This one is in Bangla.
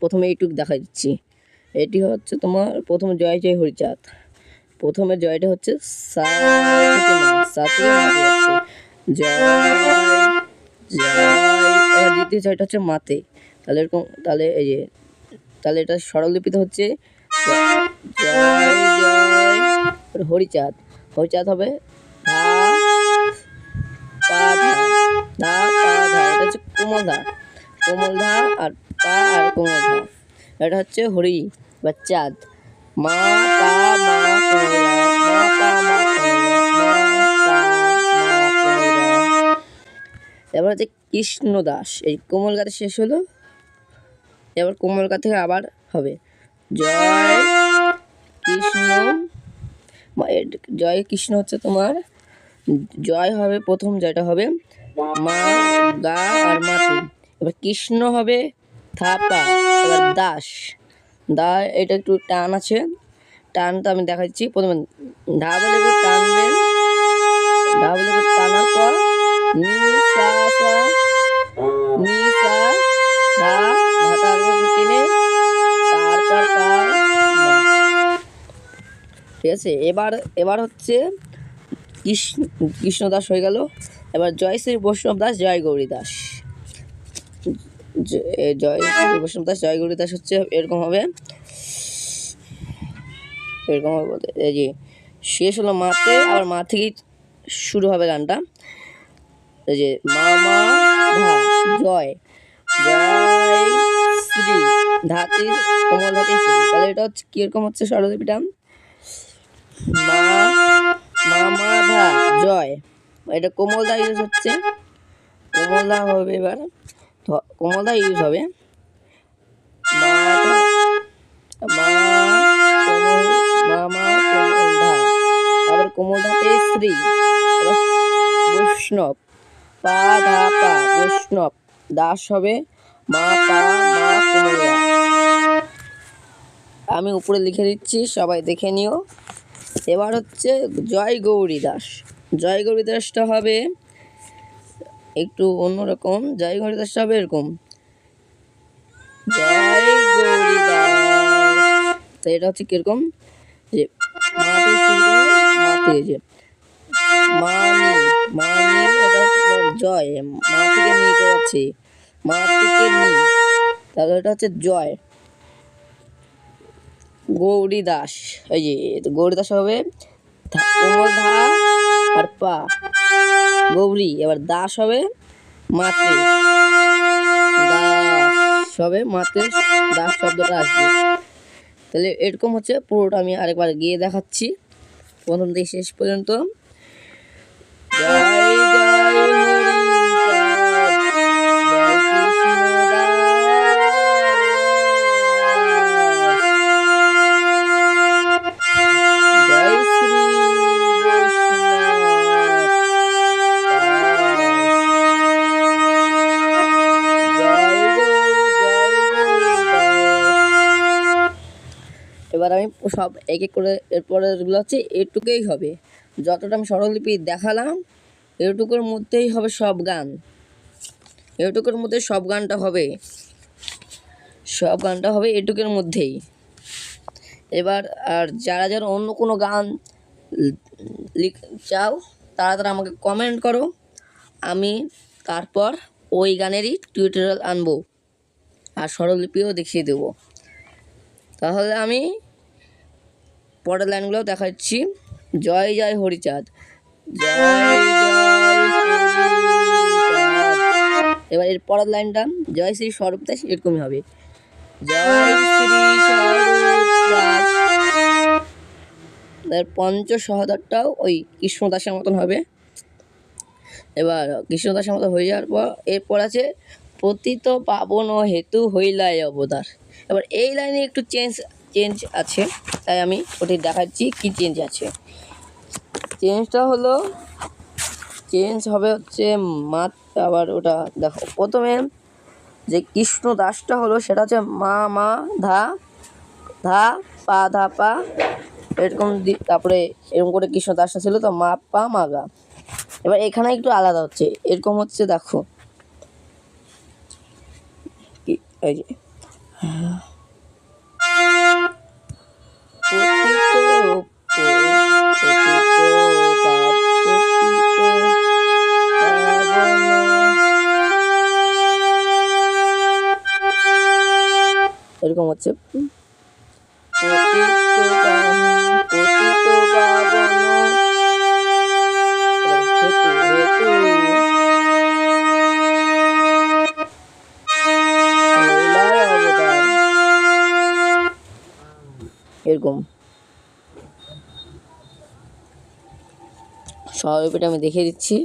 প্রথমে এইটুকু দেখা দিচ্ছি। এটি হচ্ছে তোমার প্রথম জয় জয় হরিচাঁদ। প্রথমে জয়টা হচ্ছে সা থেকে মা, সা থেকে মা হচ্ছে জয় জয়। এবার দ্বিতীয় জয়টা হচ্ছে মাতে। তাহলে এরকম, তাহলে এই যে, তাহলে এটা স্বরলিপিতে হচ্ছে জয় জয় হরিচাঁদ। হরিচাঁদ হবে ধা পা ধা, ধা পা ধা। এটা হচ্ছে কোমল ধা, কোমল ধা আর পা আর কোমল ধা। এটা হচ্ছে হরি বা চাঁদ। মা পা মা কোমল ধা, মা পা মা কোমল ধা, মা পা মা কোমল ধা। এবার হচ্ছে কৃষ্ণ দাস। এই কোমল গাতে শেষ হলো, এবার কোমল গা থেকে আবার হবে জয় কৃষ্ণ। জয় কৃষ্ণ হচ্ছে তোমার জয় হবে প্রথম, জয়টা হবে মা গা আর মাতে। এবার কৃষ্ণ হবে থাপা। এবার দাস, দা এটা একটু টান আছে, টানটা আমি দেখাচ্ছি। প্রথমে ধা বলে একটু টানবেন, ধা বলে একটু টানার পর নি সা সা, নি সা ধা, ধাতার টেনে তারপর পা মা। ঠিক আছে। এবার হচ্ছে কৃষ্ণ দাস হয়ে গেল। এবার জয় শ্রী বৈষ্ণব দাস, জয় গৌরী দাস। জয় শ্রী বৈষ্ণব দাস, জয় গৌরী দাস হচ্ছে এরকম হবে, এরকম হবে বলতে। এই যে শেষ হলো মাতে, আবার মা থেকেই শুরু হবে গানটা। এই যে মা মা ধা জয়, জয় শ্রী ধাতে কোমল ধাতে শ্রী। তাহলে এটা হচ্ছে কিরকম হচ্ছে স্বরলিপিটা, মা মা মা ধা জয়, এটা কোমল ধা ইউজ হচ্ছে, কোমল ধা হবে। এবার কোমল ধা ইউজ হবে, মা মা কোমল মা মা কোমল ধা, তারপর কোমল ধাতে শ্রী। এবার বৈষ্ণব পা ধা পা, বৈষ্ণব দাস হবে মা পা মা কোমল ধা। আমি উপরে লিখে দিচ্ছি, সবাই দেখে নিও। এবার হচ্ছে জয় গৌরী দাস। জয় গৌরী দাসটা হবে একটু অন্যরকম। জয় গৌরী দাসটা হবে এরকম জয় গৌরী দাস। তো এটা হচ্ছে কিরকম, যে মাতে শুরু করে মাতে, যে মানি মানি, এটা হচ্ছে তোমার জয়, মা থেকে নিতে যাচ্ছে, মা থেকে নি, তাহলে এটা হচ্ছে জয় গৌরী দাস। এই যে গৌরী দাস হবে কোমল ধা আর পা গৌরী। এবার দাস হবে মাতে, দাস হবে মাতে, দাস শব্দটা আসবে। তাহলে এরকম হচ্ছে পুরোটা। আমি আরেকবার গিয়ে দেখাচ্ছি প্রথম থেকে শেষ পর্যন্ত। জয় জয় হরিচাঁদ, জয় কৃষ্ণ দাস, জয় শ্রী বৈষ্ণব দাস। এবার আমি সব এক এক করে, এরপরেরগুলো হচ্ছে এটুকুই হবে। যতটা আমি স্বরলিপি দেখালাম এটুকুর মধ্যেই হবে সব গান, এটুকুর মধ্যে সব গানটা হবে, সব গানটা হবে এটুকুর মধ্যেই। এবার আর যারা যারা অন্য কোনো গান চাও তারা তারা আমাকে কমেন্ট করো, আমি তারপর ওই গানেরই টিউটোরিয়াল আনবো আর স্বরলিপিও দেখিয়ে দেবো। তাহলে আমি পরের লাইনগুলোও দেখাচ্ছি। জয় জয় হরিচাঁদ, জয় জয় হরিচাঁদ। এবার এর পরের লাইনটা জয় শ্রী স্বরূপ দাস, এরকমই হবে জয় শ্রী স্বরূপ দাস। এর পঞ্চ সহদারটাও ওই কৃষ্ণ দাসের মতন হবে। এবার কৃষ্ণ দাসের মতো হয়ে যাওয়ার পর এরপর আছে পতিত পাবন হেতু হইলাই অবতার। এবার এই লাইনে একটু চেঞ্জ আছে, তাই আমি ওটি দেখাচ্ছি কি চেঞ্জ আছে। চেঞ্জটা হলো, চেঞ্জ হবে হচ্ছে মাত। আবার ওটা দেখো, প্রথমে যে কৃষ্ণ দাসটা হলো সেটা হচ্ছে মা মা ধা, ধা পা ধা পা এরকম, তারপরে এরকম করে কৃষ্ণ দাসটা ছিল তো মা পা মা গা। এবার এখানে একটু আলাদা হচ্ছে, এরকম হচ্ছে দেখো এই যে এরকম হচ্ছে পতিত পাবন হেতু মহিলার অবদান, এরকম স্বরলিপিটা আমি দেখিয়ে দিচ্ছি।